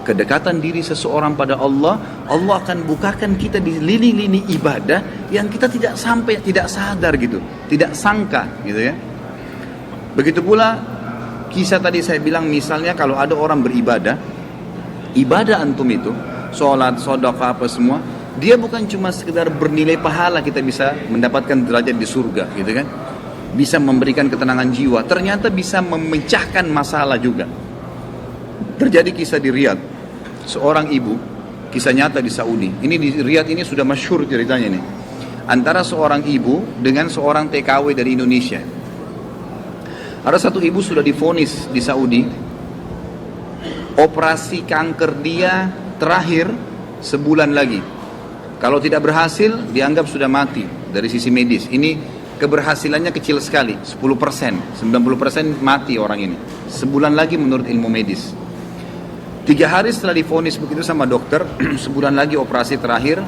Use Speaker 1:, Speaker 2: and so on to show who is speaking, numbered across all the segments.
Speaker 1: kedekatan diri seseorang pada Allah, Allah akan bukakan kita di lini-lini ibadah yang kita tidak sampai, tidak sadar gitu, tidak sangka gitu ya. Begitu pula kisah tadi saya bilang, misalnya kalau ada orang beribadah, ibadah antum itu, sholat, sedekah apa semua, dia bukan cuma sekedar bernilai pahala kita bisa mendapatkan derajat di surga gitu kan, bisa memberikan ketenangan jiwa, ternyata bisa memecahkan masalah juga. Terjadi kisah di Riyadh, seorang ibu, kisah nyata di Saudi. Ini di Riyadh ini sudah masyhur ceritanya nih. Antara seorang ibu dengan seorang TKW dari Indonesia. Ada satu ibu sudah divonis di Saudi, operasi kanker dia terakhir sebulan lagi. Kalau tidak berhasil, dianggap sudah mati dari sisi medis. Ini keberhasilannya kecil sekali, 10%, 90% mati orang ini. Sebulan lagi menurut ilmu medis. 3 hari setelah divonis begitu sama dokter, sebulan lagi operasi terakhir,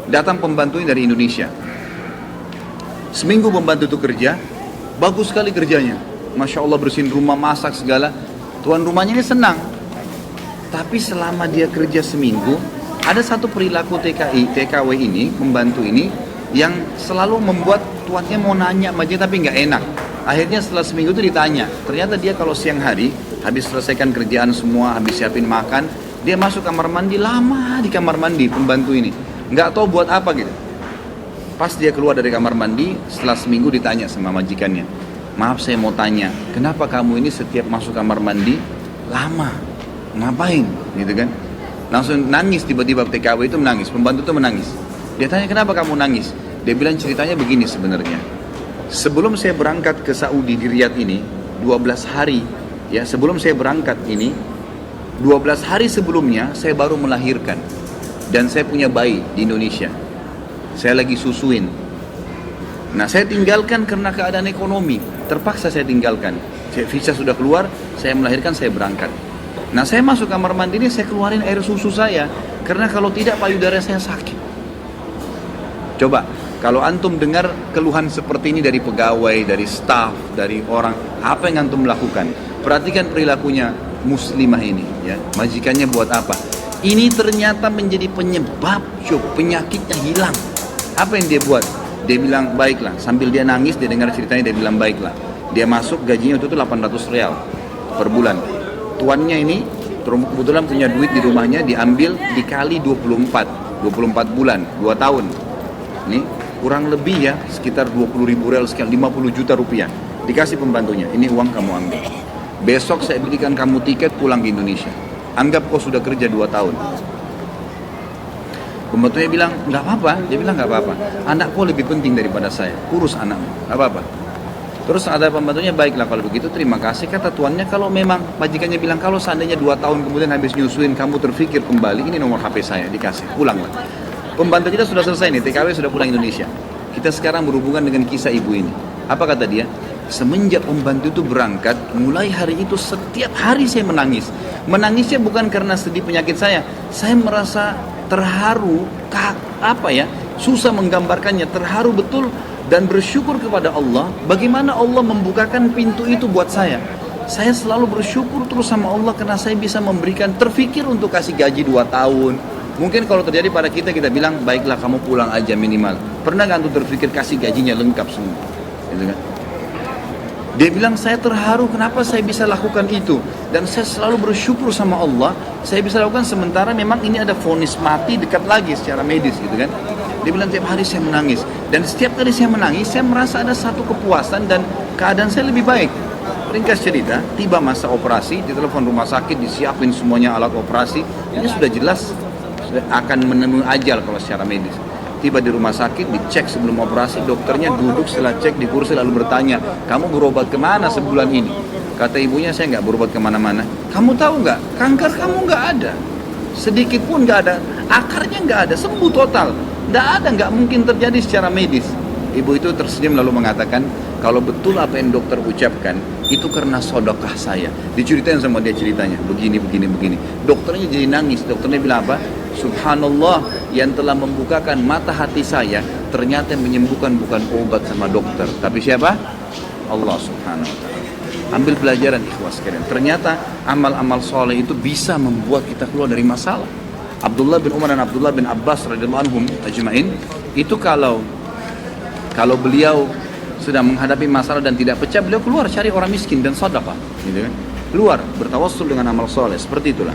Speaker 1: datang pembantunya dari Indonesia. Seminggu pembantu itu kerja, bagus sekali kerjanya. Masya Allah, bersihin rumah, masak segala. Tuan rumahnya ini senang. Tapi selama dia kerja seminggu, ada satu perilaku TKW ini, pembantu ini, yang selalu membuat tuannya mau nanya sama dia tapi nggak enak. Akhirnya setelah seminggu itu ditanya, ternyata dia kalau siang hari, habis selesaikan kerjaan semua, habis siapin makan, dia masuk kamar mandi, lama di kamar mandi pembantu ini. Nggak tahu buat apa gitu. Pas dia keluar dari kamar mandi, setelah seminggu ditanya sama majikannya, maaf saya mau tanya, kenapa kamu ini setiap masuk kamar mandi, lama, ngapain gitu kan. Langsung nangis, tiba-tiba TKW itu menangis, pembantu itu menangis. Dia tanya, kenapa kamu nangis? Dia bilang ceritanya begini sebenarnya. Sebelum saya berangkat ke Saudi di Riyadh ini, 12 hari, ya sebelum saya berangkat ini, 12 hari sebelumnya saya baru melahirkan. Dan saya punya bayi di Indonesia. Saya lagi susuin. Nah saya tinggalkan karena keadaan ekonomi. Terpaksa saya tinggalkan. Visa sudah keluar, saya melahirkan, saya berangkat. Nah saya masuk kamar mandi ini, saya keluarin air susu saya. Karena kalau tidak payudara saya sakit. Coba, kalau antum dengar keluhan seperti ini dari pegawai, dari staf, dari orang, apa yang antum lakukan? Perhatikan perilakunya muslimah ini, ya. Majikannya buat apa? Ini ternyata menjadi penyebab penyakitnya hilang. Apa yang dia buat? Dia bilang baiklah. Sambil dia nangis, dia dengar ceritanya, dia bilang baiklah. Dia masuk, gajinya itu 800 rial per bulan. Tuannya ini kebetulan punya duit di rumahnya, diambil dikali 24 bulan, 2 tahun. Ini kurang lebih ya sekitar 20.000 rial, sekian 50 juta rupiah. Dikasih pembantunya, ini uang kamu ambil. Besok saya belikan kamu tiket pulang ke Indonesia. Anggap kau sudah kerja 2 tahun. Pembantunya bilang, nggak apa-apa. Dia bilang, nggak apa-apa. Anakku lebih penting daripada saya. Urus anakmu, nggak apa-apa. Terus ada pembantunya, baiklah kalau begitu terima kasih. Kata tuannya, kalau memang majikannya bilang, kalau seandainya 2 tahun kemudian habis nyusuin kamu terfikir kembali, ini nomor HP saya, dikasih, pulanglah. Pembantu kita sudah selesai nih, TKW sudah pulang Indonesia. Kita sekarang berhubungan dengan kisah ibu ini. Apa kata dia? Semenjak pembantu itu berangkat, mulai hari itu setiap hari saya menangis. Menangisnya bukan karena sedih penyakit saya merasa terharu, susah menggambarkannya, terharu betul dan bersyukur kepada Allah. Bagaimana Allah membukakan pintu itu buat saya. Saya selalu bersyukur terus sama Allah karena saya bisa memberikan, terfikir untuk kasih gaji 2 tahun. Mungkin kalau terjadi pada kita bilang, baiklah kamu pulang aja minimal. Pernah nggak tuh terfikir kasih gajinya lengkap semua? Gitu kan? Dia bilang, saya terharu kenapa saya bisa lakukan itu. Dan saya selalu bersyukur sama Allah, saya bisa lakukan sementara memang ini ada vonis mati dekat lagi secara medis gitu kan. Dia bilang, tiap hari saya menangis. Dan setiap kali saya menangis, saya merasa ada satu kepuasan dan keadaan saya lebih baik. Ringkas cerita, tiba masa operasi, ditelepon rumah sakit, disiapin semuanya alat operasi. Ini sudah jelas akan menemui ajal kalau secara medis. Tiba di rumah sakit, dicek sebelum operasi, dokternya duduk setelah cek di kursi lalu bertanya, kamu berobat kemana sebulan ini? Kata ibunya, saya nggak berobat kemana-mana. Kamu tahu nggak, kanker kamu nggak ada, sedikit pun nggak ada, akarnya nggak ada, sembuh total, nggak ada, nggak mungkin terjadi secara medis. Ibu itu tersenyum lalu mengatakan, kalau betul apa yang dokter ucapkan, itu karena sedekah saya. Diceritain sama dia ceritanya, begini. Dokternya jadi nangis, dokternya bilang apa? Subhanallah, yang telah membukakan mata hati saya, ternyata yang menyembuhkan bukan obat sama dokter, tapi siapa? Allah subhanahu wa ta'ala. Ambil pelajaran ikhwas sekalian. Ternyata amal-amal soleh itu bisa membuat kita keluar dari masalah. Abdullah bin Umar dan Abdullah bin Abbas radhiyallahu anhum ajma'in itu kalau beliau sedang menghadapi masalah dan tidak pecah, beliau keluar cari orang miskin dan sedekah, gitu kan. Keluar bertawassul dengan amal soleh, seperti itulah.